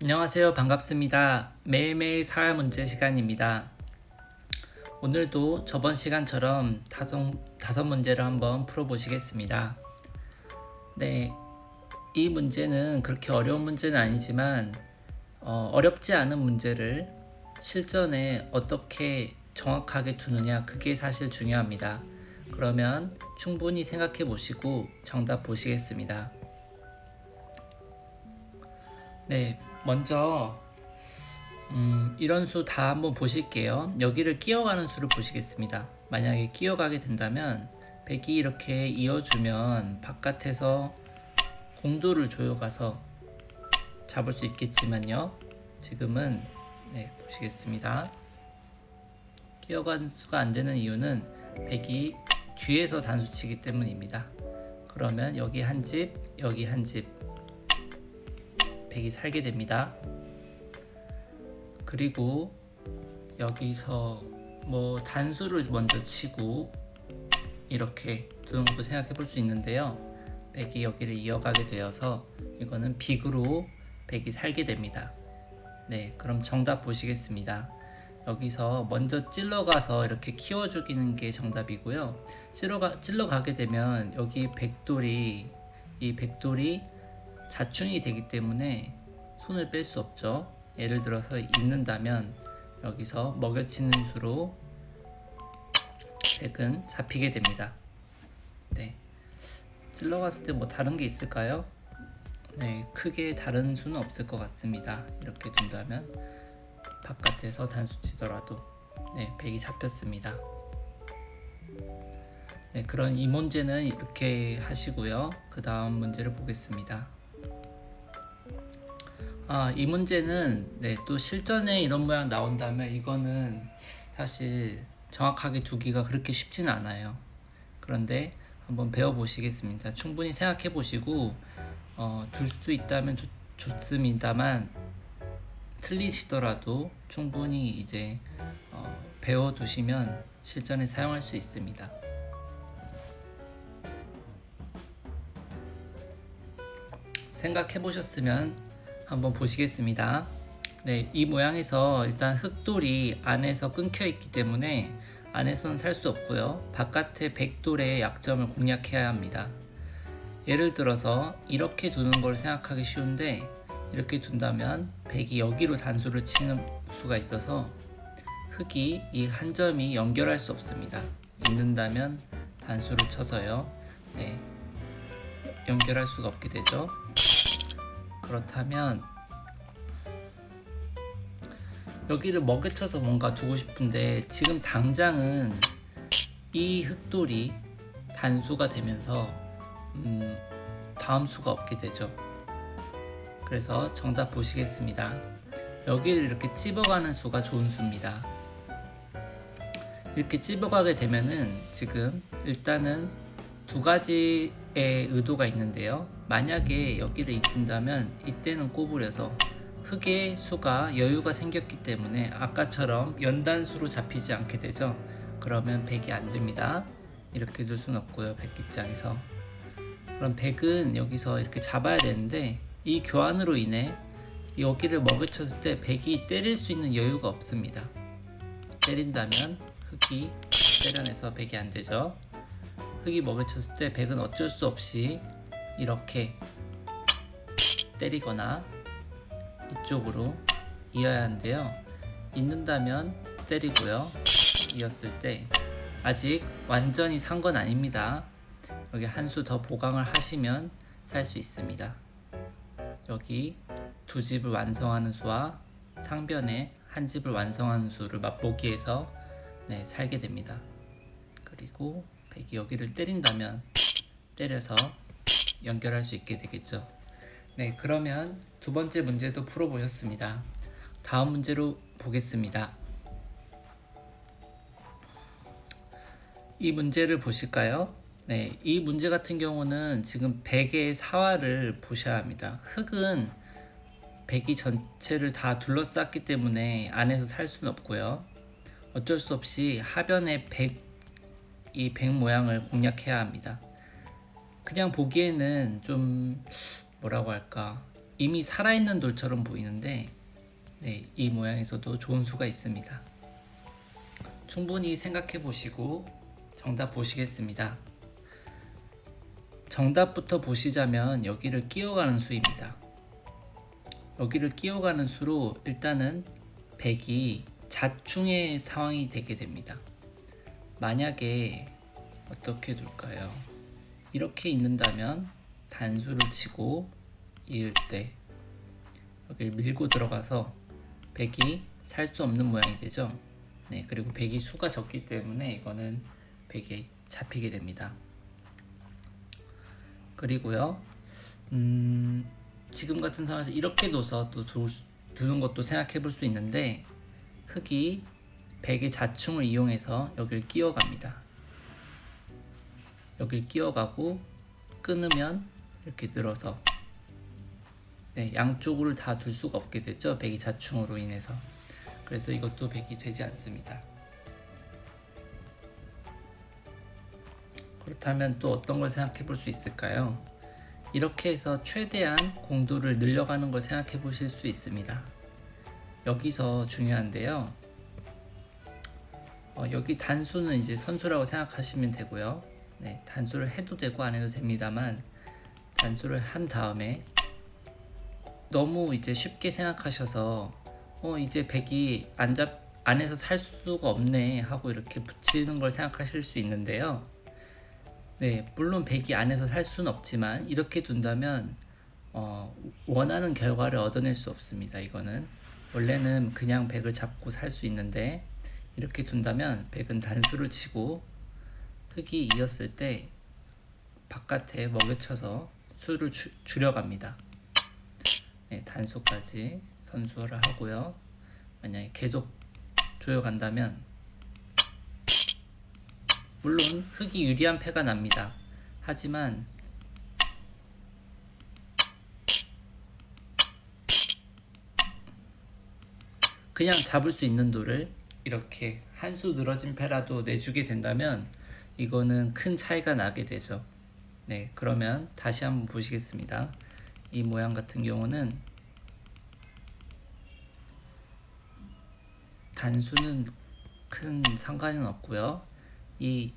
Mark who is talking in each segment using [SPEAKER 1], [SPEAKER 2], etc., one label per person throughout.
[SPEAKER 1] 안녕하세요. 반갑습니다. 매일매일 사회 문제 시간입니다. 오늘도 저번 시간처럼 다섯 문제를 한번 풀어보시겠습니다. 네, 이 문제는 그렇게 어려운 문제는 아니지만 어렵지 않은 문제를 실전에 어떻게 정확하게 두느냐, 그게 사실 중요합니다. 그러면 충분히 생각해 보시고 정답 보시겠습니다. 네, 먼저 이런 수 다 한번 보실게요. 여기를 끼어가는 수를 보시겠습니다. 만약에 끼어가게 된다면 100이 이렇게 이어주면 바깥에서 공도를 조여가서 잡을 수 있겠지만요. 지금은 보시겠습니다. 끼어간 수가 안 되는 이유는 100이 뒤에서 단수치기 때문입니다. 그러면 여기 한 집, 여기 한 집, 100이 살게 됩니다. 그리고 여기서 뭐 단수를 먼저 치고 이렇게 두는 것도 생각해 볼 수 있는데요. 100이 여기를 이어가게 되어서 이거는 빅으로 100이 살게 됩니다. 네, 그럼 정답 보시겠습니다. 여기서 먼저 찔러가서 이렇게 키워 죽이는 게 정답이고요. 찔러가게 되면 여기 이 백돌이 자충이 되기 때문에 손을 뺄 수 없죠. 예를 들어서 있는다면 여기서 먹여치는 수로 100은 잡히게 됩니다. 네, 찔러갔을 때 뭐 다른 게 있을까요? 네, 크게 다른 수는 없을 것 같습니다. 이렇게 둔다면 바깥에서 단수 치더라도 100이 잡혔습니다. 네, 그런 이 문제는 이렇게 하시고요. 그 다음 문제를 보겠습니다. 이 문제는 또 실전에 이런 모양 나온다면 이거는 사실 정확하게 두기가 그렇게 쉽지는 않아요. 그런데 한번 배워보시겠습니다. 충분히 생각해 보시고 둘 수 있다면 좋습니다만 틀리시더라도 충분히 이제 배워두시면 실전에 사용할 수 있습니다. 생각해 보셨으면 한번 보시겠습니다. 네, 이 모양에서 일단 흑돌이 안에서 끊겨 있기 때문에 안에서는 살 수 없고요. 바깥에 백돌의 약점을 공략해야 합니다. 예를 들어서 이렇게 두는 걸 생각하기 쉬운데 이렇게 둔다면 백이 여기로 단수를 치는 수가 있어서 흑이 이 한 점이 연결할 수 없습니다. 있는다면 단수를 쳐서요. 연결할 수가 없게 되죠. 그렇다면 여기를 먹여쳐서 뭔가 두고 싶은데 지금 당장은 이 흑돌이 단수가 되면서 다음 수가 없게 되죠. 그래서 정답 보시겠습니다. 여기를 이렇게 찝어가는 수가 좋은 수입니다. 이렇게 찝어가게 되면은 지금 일단은 두 가지의 의도가 있는데요. 만약에 여기를 입힌다면 이때는 꼬부려서 흑의 수가 여유가 생겼기 때문에 아까처럼 연단수로 잡히지 않게 되죠. 그러면 100이 안 됩니다. 이렇게 둘 수는 없고요. 100 입장에서. 그럼 100은 여기서 이렇게 잡아야 되는데 이 교환으로 인해 여기를 먹여쳤을 때 100이 때릴 수 있는 여유가 없습니다. 때린다면 흑이 때려내서 100이 안 되죠. 흑이 먹여쳤을 때 100은 어쩔 수 없이 이렇게 때리거나 이쪽으로 이어야 하는데요. 있는다면 때리고요. 이었을 때 아직 완전히 산 건 아닙니다. 여기 한 수 더 보강을 하시면 살 수 있습니다. 여기 두 집을 완성하는 수와 상변에 한 집을 완성하는 수를 맛보기해서 살게 됩니다. 그리고 100이 여기를 때린다면 때려서 연결할 수 있게 되겠죠. 네, 그러면 두 번째 문제도 풀어보셨습니다. 다음 문제로 보겠습니다. 이 문제를 보실까요? 네, 이 문제 같은 경우는 지금 100의 사화를 보셔야 합니다. 흑은 100이 전체를 다 둘러쌌기 때문에 안에서 살 수는 없고요. 어쩔 수 없이 하변에 이 100 모양을 공략해야 합니다. 그냥 보기에는 좀 뭐라고 할까, 이미 살아있는 돌처럼 보이는데 네, 이 모양에서도 좋은 수가 있습니다. 충분히 생각해 보시고 정답 보시겠습니다. 정답부터 보시자면 여기를 끼워가는 수입니다. 여기를 끼워가는 수로 일단은 100이 자충의 상황이 되게 됩니다. 만약에 어떻게 둘까요? 이렇게 있는다면 단수를 치고 이을 때 여기를 밀고 들어가서 100이 살 수 없는 모양이 되죠. 네, 그리고 100이 수가 적기 때문에 이거는 100이 잡히게 됩니다. 그리고요, 지금 같은 상황에서 이렇게 둬서 또 두는 것도 생각해 볼 수 있는데, 흙이 100의 자충을 이용해서 여기를 끼워갑니다. 여기를 끼워가고 끊으면 이렇게 늘어서 네, 양쪽을 다 둘 수가 없게 되죠. 100이 자충으로 인해서. 그래서 이것도 100이 되지 않습니다. 그렇다면 또 어떤 걸 생각해 볼 수 있을까요? 이렇게 해서 최대한 공도를 늘려가는 걸 생각해 보실 수 있습니다. 여기서 중요한데요. 여기 단수는 이제 선수라고 생각하시면 되고요. 네, 단수를 해도 되고 안 해도 됩니다만 단수를 한 다음에 너무 이제 쉽게 생각하셔서 이제 100이 안에서 살 수가 없네 하고 이렇게 붙이는 걸 생각하실 수 있는데요. 네, 물론 100이 안에서 살 수는 없지만 이렇게 둔다면 원하는 결과를 얻어낼 수 없습니다. 이거는 원래는 그냥 100을 잡고 살 수 있는데 이렇게 둔다면 100은 단수를 치고 흙이 이었을 때 바깥에 먹여쳐서 수를 줄여갑니다. 네, 단수까지 선수를 하고요. 만약에 계속 조여간다면 물론 흙이 유리한 패가 납니다. 하지만 그냥 잡을 수 있는 돌을 이렇게 한 수 늘어진 패라도 내주게 된다면 이거는 큰 차이가 나게 되죠. 네, 그러면 다시 한번 보시겠습니다. 이 모양 같은 경우는 단수는 큰 상관은 없고요. 이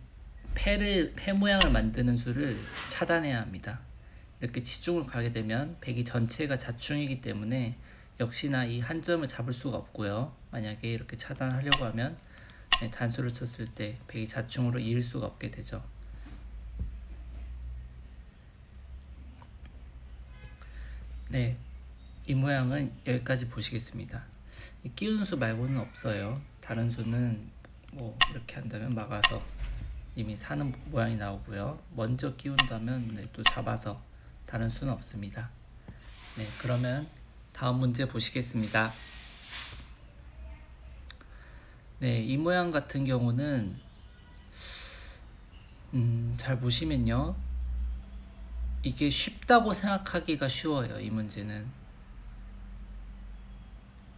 [SPEAKER 1] 패 모양을 만드는 수를 차단해야 합니다. 이렇게 치중을 가게 되면 100이 전체가 자충이기 때문에 역시나 이 한 점을 잡을 수가 없고요. 만약에 이렇게 차단하려고 하면 단수를 쳤을 때 100이 자충으로 이을 수가 없게 되죠. 네, 이 모양은 여기까지 보시겠습니다. 이 끼우는 수 말고는 없어요. 다른 수는 뭐 이렇게 한다면 막아서 이미 사는 모양이 나오고요. 먼저 끼운다면 또 잡아서 다른 수는 없습니다. 네, 그러면 다음 문제 보시겠습니다. 네, 이 모양 같은 경우는 잘 보시면요. 이게 쉽다고 생각하기가 쉬워요. 이 문제는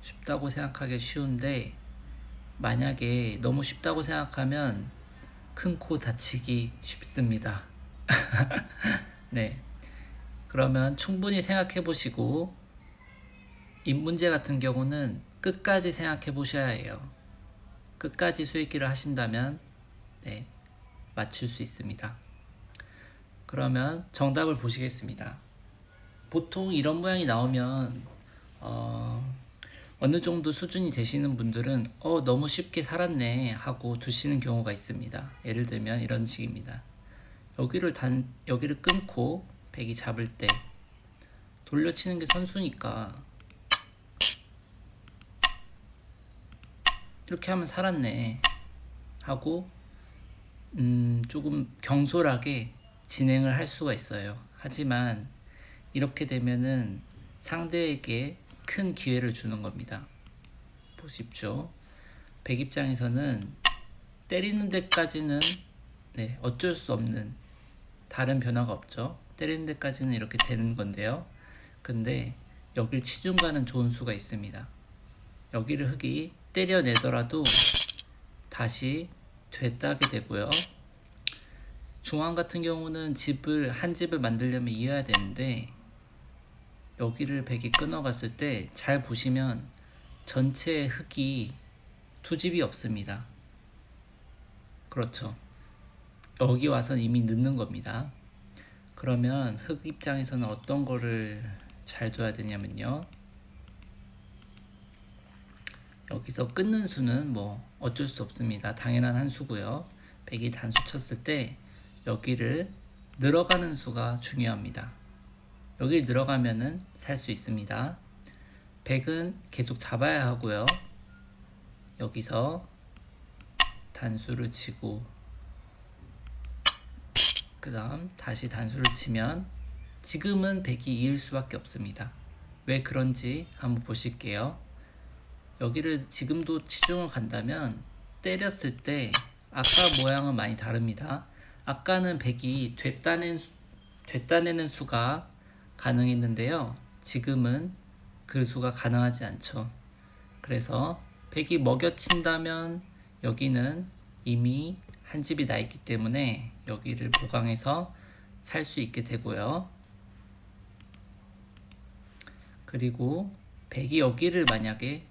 [SPEAKER 1] 쉽다고 생각하기 쉬운데 만약에 너무 쉽다고 생각하면 큰 코 다치기 쉽습니다. 네, 그러면 충분히 생각해 보시고 이 문제 같은 경우는 끝까지 생각해 보셔야 해요. 끝까지 수익기를 하신다면 네, 맞출 수 있습니다. 그러면 정답을 보시겠습니다. 보통 이런 모양이 나오면 어느 정도 수준이 되시는 분들은 너무 쉽게 살았네 하고 두시는 경우가 있습니다. 예를 들면 이런 식입니다. 여기를 끊고 100이 잡을 때 돌려치는 게 선수니까 이렇게 하면 살았네 하고 조금 경솔하게 진행을 할 수가 있어요. 하지만 이렇게 되면은 상대에게 큰 기회를 주는 겁니다. 보십시오. 100 입장에서는 때리는 데까지는 어쩔 수 없는 다른 변화가 없죠. 때리는 데까지는 이렇게 되는 건데요. 근데 여길 치중가는 좋은 수가 있습니다. 여기를 흙이 때려내더라도 다시 되따게 되고요. 중앙 같은 경우는 한 집을 만들려면 이어야 되는데 여기를 백이 끊어갔을 때 잘 보시면 전체 흙이 투집이 없습니다. 그렇죠. 여기 와서 이미 늦는 겁니다. 그러면 흙 입장에서는 어떤 거를 잘 둬야 되냐면요. 여기서 끊는 수는 뭐 어쩔 수 없습니다. 당연한 한 수고요. 백이 단수 쳤을 때 여기를 늘어가는 수가 중요합니다. 여기 늘어가면은 살 수 있습니다. 백은 계속 잡아야 하고요. 여기서 단수를 치고 그 다음 다시 단수를 치면 지금은 백이 이을 수밖에 없습니다. 왜 그런지 한번 보실게요. 여기를 지금도 치중을 간다면 때렸을 때 아까 모양은 많이 다릅니다. 아까는 백이 되따내는 수가 가능했는데요. 지금은 그 수가 가능하지 않죠. 그래서 백이 먹여친다면 여기는 이미 한 집이 나 있기 때문에 여기를 보강해서 살 수 있게 되고요. 그리고 백이 여기를 만약에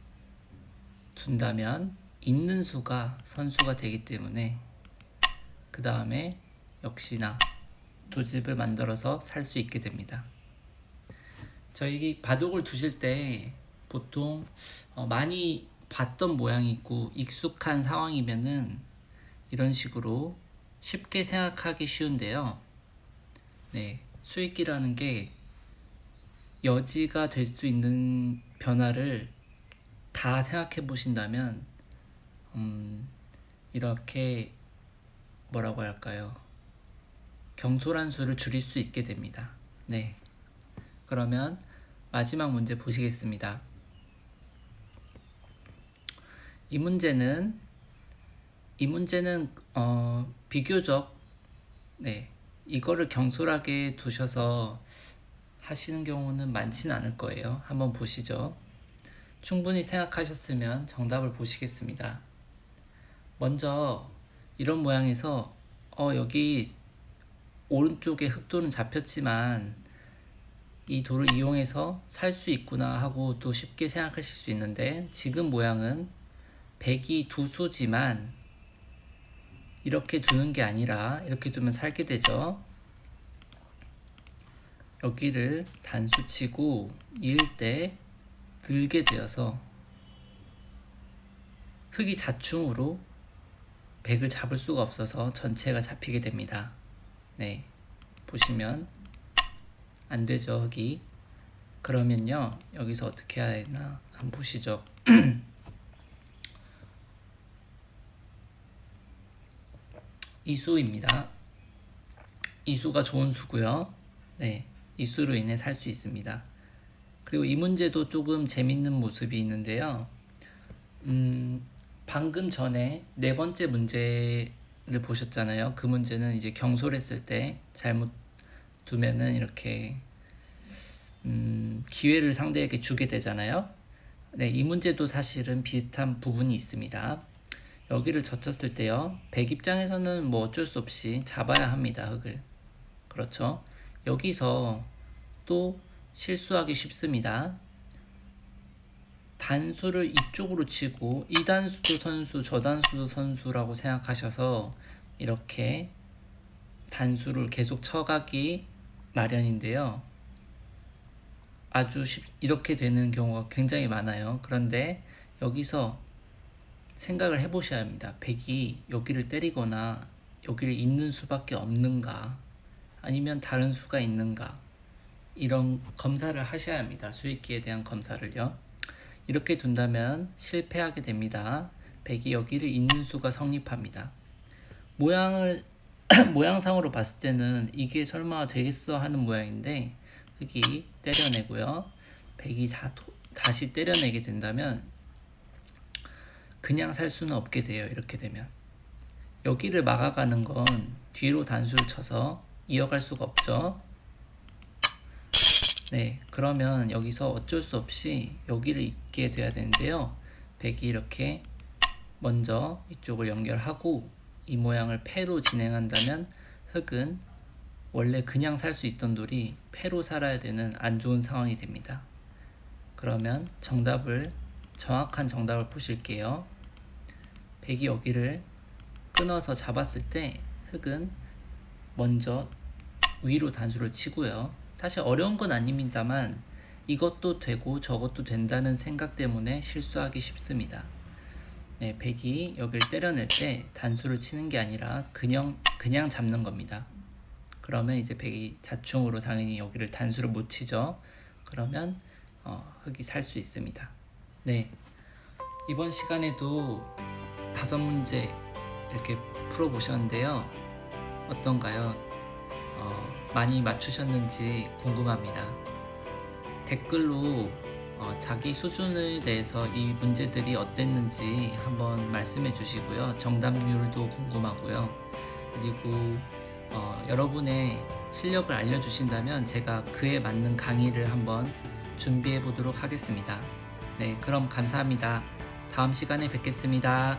[SPEAKER 1] 둔다면 있는 수가 선수가 되기 때문에 그 다음에 역시나 두 집을 만들어서 살 수 있게 됩니다. 저희 바둑을 두실 때 보통 많이 봤던 모양이 있고 익숙한 상황이면은 이런 식으로 쉽게 생각하기 쉬운데요. 네, 수익기라는 게 여지가 될 수 있는 변화를 다 생각해 보신다면 이렇게 뭐라고 할까요? 경솔한 수를 줄일 수 있게 됩니다. 네, 그러면 마지막 문제 보시겠습니다. 이 문제는 비교적 이거를 경솔하게 두셔서 하시는 경우는 많지는 않을 거예요. 한번 보시죠. 충분히 생각하셨으면 정답을 보시겠습니다. 먼저 이런 모양에서 여기 오른쪽에 흑돌은 잡혔지만 이 돌을 이용해서 살 수 있구나 하고 또 쉽게 생각하실 수 있는데 지금 모양은 백이 두 수지만 이렇게 두는 게 아니라 이렇게 두면 살게 되죠. 여기를 단수 치고 이을 때 들게 되어서 흙이 자충으로 백을 잡을 수가 없어서 전체가 잡히게 됩니다. 네, 보시면 안 되죠, 흙이. 그러면요, 여기서 어떻게 해야 되나 한번 보시죠. 이 수입니다. 이 수가 좋은 수고요. 네, 이 수로 인해 살 수 있습니다. 그리고 이 문제도 조금 재밌는 모습이 있는데요. 방금 전에 네 번째 문제를 보셨잖아요. 그 문제는 이제 경솔했을 때 잘못 두면은 이렇게 기회를 상대에게 주게 되잖아요. 네, 이 문제도 사실은 비슷한 부분이 있습니다. 여기를 젖혔을 때요, 백 입장에서는 뭐 어쩔 수 없이 잡아야 합니다, 흙을. 그렇죠. 여기서 또 실수하기 쉽습니다. 단수를 이쪽으로 치고 이 단수도 선수, 저 단수도 선수라고 생각하셔서 이렇게 단수를 계속 쳐가기 마련인데요. 이렇게 되는 경우가 굉장히 많아요. 그런데 여기서 생각을 해보셔야 합니다. 백이 여기를 때리거나 여기를 잇는 수밖에 없는가, 아니면 다른 수가 있는가, 이런 검사를 하셔야 합니다. 수익기에 대한 검사를요. 이렇게 둔다면 실패하게 됩니다. 백이 여기를 잇는 수가 성립합니다. 모양상으로 봤을 때는 이게 설마 되겠어 하는 모양인데 흙이 때려내고요. 백이 다시 때려내게 된다면 그냥 살 수는 없게 돼요. 이렇게 되면 여기를 막아가는 건 뒤로 단수를 쳐서 이어갈 수가 없죠. 네, 그러면 여기서 어쩔 수 없이 여기를 잇게 돼야 되는데요. 백이 이렇게 먼저 이쪽을 연결하고 이 모양을 패로 진행한다면 흙은 원래 그냥 살 수 있던 돌이 패로 살아야 되는 안 좋은 상황이 됩니다. 그러면 정확한 정답을 보실게요. 백이 여기를 끊어서 잡았을 때 흑은 먼저 위로 단수를 치고요. 사실 어려운 건 아닙니다만 이것도 되고 저것도 된다는 생각 때문에 실수하기 쉽습니다. 네, 백이 여기를 때려낼 때 단수를 치는 게 아니라 그냥 잡는 겁니다. 그러면 이제 백이 자충으로 당연히 여기를 단수를 못 치죠. 그러면 흑이 살 수 있습니다. 네, 이번 시간에도 5문제 이렇게 풀어보셨는데요. 어떤가요? 많이 맞추셨는지 궁금합니다. 댓글로 자기 수준에 대해서 이 문제들이 어땠는지 한번 말씀해 주시고요. 정답률도 궁금하고요. 그리고 여러분의 실력을 알려주신다면 제가 그에 맞는 강의를 한번 준비해 보도록 하겠습니다. 네, 그럼 감사합니다. 다음 시간에 뵙겠습니다.